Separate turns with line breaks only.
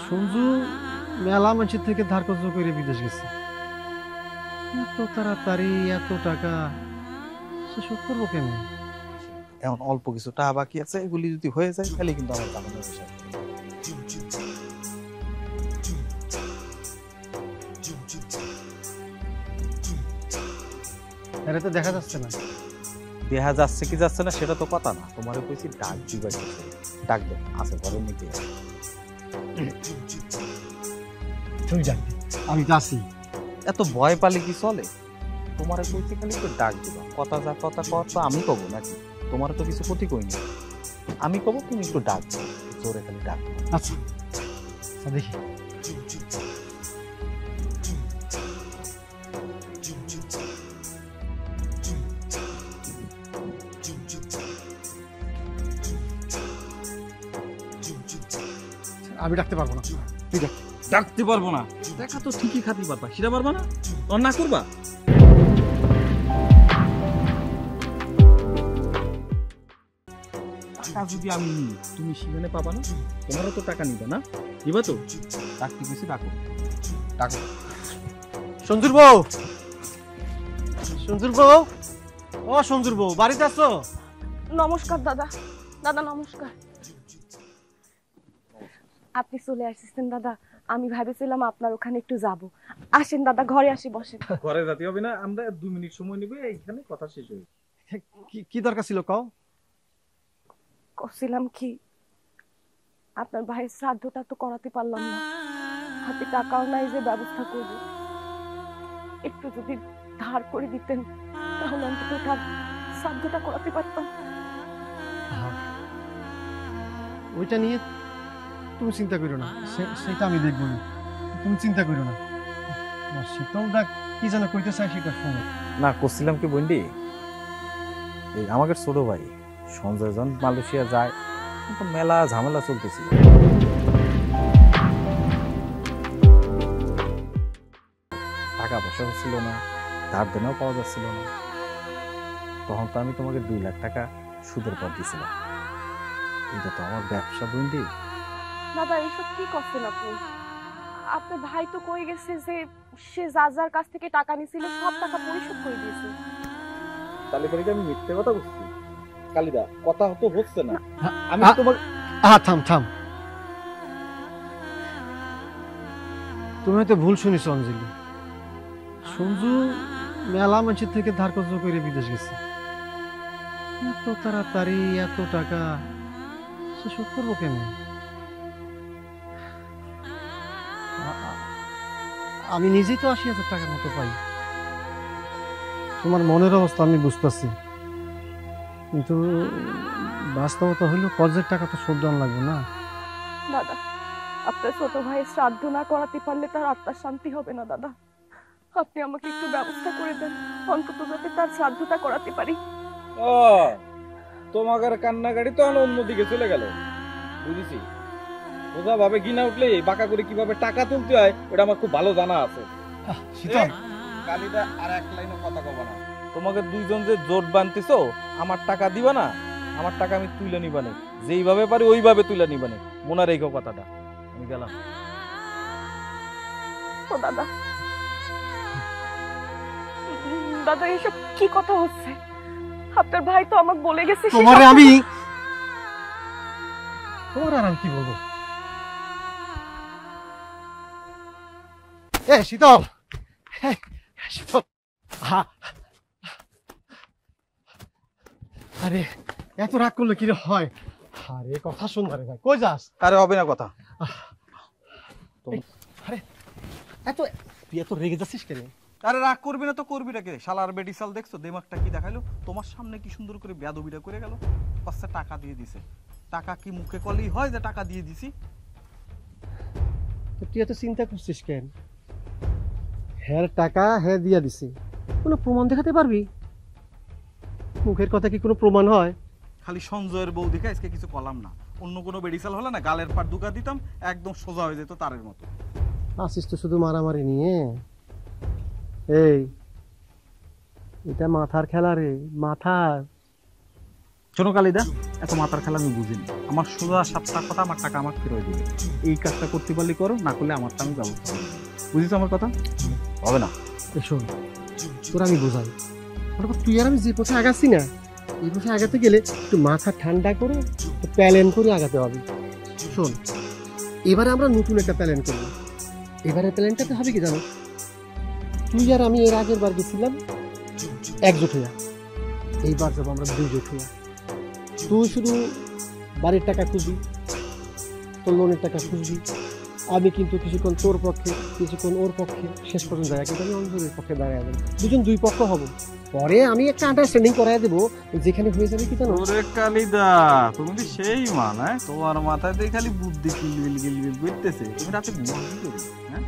সঞ্জু মেলা মানুষের থেকে ধার কর্জ করে বিদেশ গেছে। এত তাড়াতাড়ি এত টাকা সে শোধ করবো কেমন?
এখন অল্প কিছু টাকা বাকি আছে, এগুলি যদি হয়ে যায় তাহলে কিন্তু আমার জানানোর বিষয়।
আরে তো দেখা যাচ্ছে না।
দেখা যাচ্ছে কি যাচ্ছে না সেটা তো কথা না, তোমার কইছি ডাক দিবা, ডাক দে আছে ঘরের মধ্যে।
তুই যাক, আমি যাচ্ছি।
এত ভয় পালে কি চলে? তোমার কইছি খালি তো ডাক দিবা, কথা যা কথা কর তো আমি কব নাকি? তোমার তো কিছু ক্ষতি করি না, আমি কব তুমি একটু ডাক দিবা, জোরে খালি ডাক।
আচ্ছা দেখি। আমি ডাকতে পারবো না, তুই ডাক।
ডাকতে পারবো না? দেখা তো ঠিকই খাতি পারবা, সেটা পারবা না? তোর না করবা? টাকা যদি আমি নিই, তুমি সেখানে পাবা না? তোমারও তো টাকা নিবা না, নিবা তো? ডাকতে গেছি, ডাকো ডাকো।
সঞ্জুর বউ, সঞ্জুর বউ, ও সঞ্জুর বউ, বাড়িতে আছো?
নমস্কার দাদা। দাদা নমস্কার। আপনি চলে আসছেন দাদা, আমি ভেবেছিলাম আপনার ওখানে একটু যাব। আসেন দাদা, ঘরে আসি, বসেন।
ঘরে যেতে হবে না, আমরা 2 মিনিট সময় নিবে, এইখানে কথা শেষ হয়ে।
কি দরকার ছিল কও?
করছিলাম কি, আপনার ভাইয়ের শ্রাদ্ধটা তো করাতে পারলাম না, হাতে টাকাও নাই যে ব্যবস্থা করব। একটু যদি ধার করে দিতেন তাহলে অন্তত তার শ্রাদ্ধটা করাতে পারতাম।
ওইটা নিয়ে তুমি চিন্তা করো না, সেটা আমি দেখবো না, তুমি চিন্তা করো না। শীতলদা কি যেন কইতে চাই সেটা শোনো।
না করছিলাম কি বন্ডি, এই আমাকে ছোট ভাই সঞ্জয় জন মালয়েশিয়া যায়, কিন্তু মেলা ঝামেলা চলতেছিল। টাকা পয়সা হচ্ছিল না, ধার দেনাও পাওয়া যাচ্ছিল না। তখন তো আমি তোমাকে 2 লাখ টাকা সুদের পর দিয়েছিলাম। এটা তো আমার ব্যবসা বন্ডি।
দাদা এইসব কি করছেন আপনি? আপনার ভাই তো কই গেছে যে সে যার যার কাছ থেকে টাকা নিছিল সব টাকা পরিশোধ করে দিয়েছে।
তাহলে পরে আমি মিথ্যে কথা বলছি? কালিদা কথা তো হচ্ছে না, আমি তোমার।
থাম থাম, তুমি হয়তো ভুল শুনিস অঞ্জলি। সঞ্জু মেলা মানুষের থেকে ধার কর্জ করে বিদেশ গেছে। এত তাড়াতাড়ি এত টাকা সে শোধ করবো কেমন? আমি নিজেই তো 80,000 টাকার মতো পাই। তোমার মনের অবস্থা আমি বুঝতেছি, কিন্তু বাস্তবতা হইলো কর্জের টাকা তো শোধ দেওয়া লাগবে না।
দাদা আপনার ছোট ভাইয়ের শ্রাদ্ধ না করাতে পারলে তার আত্মার শান্তি হবে না দাদা। আপনি আমাকে একটু ব্যবস্থা করে দেন, অন্তত যাতে তার শ্রাদ্ধটা করাতে পারি।
ও তোমাদের কান্নাকাটি তো অন্যদিকে চলে গেল, বুঝেছি। ওজা ভাবে গিনা উঠলে বাঁকা করে কিভাবে টাকা তুলতে হয় এটা আমার খুব ভালো জানা আছে।
শীতল,
কালিদা আর এক লাইনও কথা কব না। তোমাকে দুইজন যে জোট বানতেছো, আমার টাকা দিবা না, আমার টাকা আমি তুলে নিবা না, যেইভাবে পারি ওইভাবে তুলে নিবা না, মনে রেখো কথাটা। আমি গেলাম।
ও দাদা, দাদা এসব কি কথা হচ্ছে? আপনার ভাই তো আমাকে বলে গেছে।
তোমার আর আমি কি বলবো? শীতল, শীতল, আরে এত রাগ করলে কি হয়? আরে কথা শুন রে ভাই, কই যাস?
আরে হবে না কথা।
আরে তুই এত রেগে যাচ্ছিস কেন?
আরে রাগ করবি না তো করবি নাকি? শালার বেডি সাল দেখছো দেমাগটা কি দেখাইলো তোমার সামনে, কি সুন্দর করে বেয়াদবিটা করে গেল। পাঁচটা টাকা দিয়ে দিছে, টাকা কি মুখে কলেই হয় যে টাকা দিয়ে দিছি?
তুই এত চিন্তা করছিস কেন? হ্যাঁ টাকা হ্যাঁ দিয়া দিছি, কোনো প্রমাণ দেখাতে পারবি? মুখের কথা কি কোনো প্রমাণ হয়?
খালি সঞ্জয়ের বউ দেখে আজকে কিছু কলাম না, অন্য কোনো বেডিসাল হলে না গালের পার দুকা দিতাম, একদম সোজা হয়ে যেত তারের মতো।
আসিস তো শুধু মারামারি নিয়ে। এই এটা মাথার খেলা রে, মাথার।
শোনো কালিদা, এত মাথার খেলা আমি বুঝিনি। আমার সোজা 7টা কথা, আমার টাকা আমাকে ফেরত দিবে। এই কাজটা করতে পারলে করো, না করলে আমারটা আমি ব্যবস্থা করবো। বুঝেছো আমার কথা? হবে না?
শোন, তোর আমি বোঝাই, তুই আর আমি যে পথে আগাচ্ছি না, এই পথে আগাতে গেলে একটু মাথা ঠান্ডা করে প্ল্যান করে আগাতে হবে। শোন, এবারে আমরা নতুন একটা প্ল্যান করবো। এবারে প্ল্যানটাতে হবে কি জানো, তুই আর আমি এর আগের বার গেছিলাম একজোট হইয়া, এইবার যাবো আমরা দুইজোট হইয়া। তুই শুধু বাড়ির টাকা খুঁজবি, তোর লোনের টাকা খুঁজবি, আমি কিন্তু কিছুক্ষণ তোর পক্ষে কিছুক্ষণ ওর পক্ষে, শেষ পর্যন্ত দাঁড়ায় কিন্তু আমি অঞ্জলির পক্ষে দাঁড়ায় যাবো। দুজন দুই পক্ষ হব, পরে আমি একটা আন্ডারস্ট্যান্ডিং করাই দেবো, যেখানে হয়ে যাবে কি জানো।
ওরে কালিদা, তুমি তো সেই মান, হ্যাঁ? তোমার মাথায় দিয়ে খালি বুদ্ধি কিলবিল কিলবিল করতেছে। তুমি রাতে ঘুমাও কি করে? হ্যাঁ,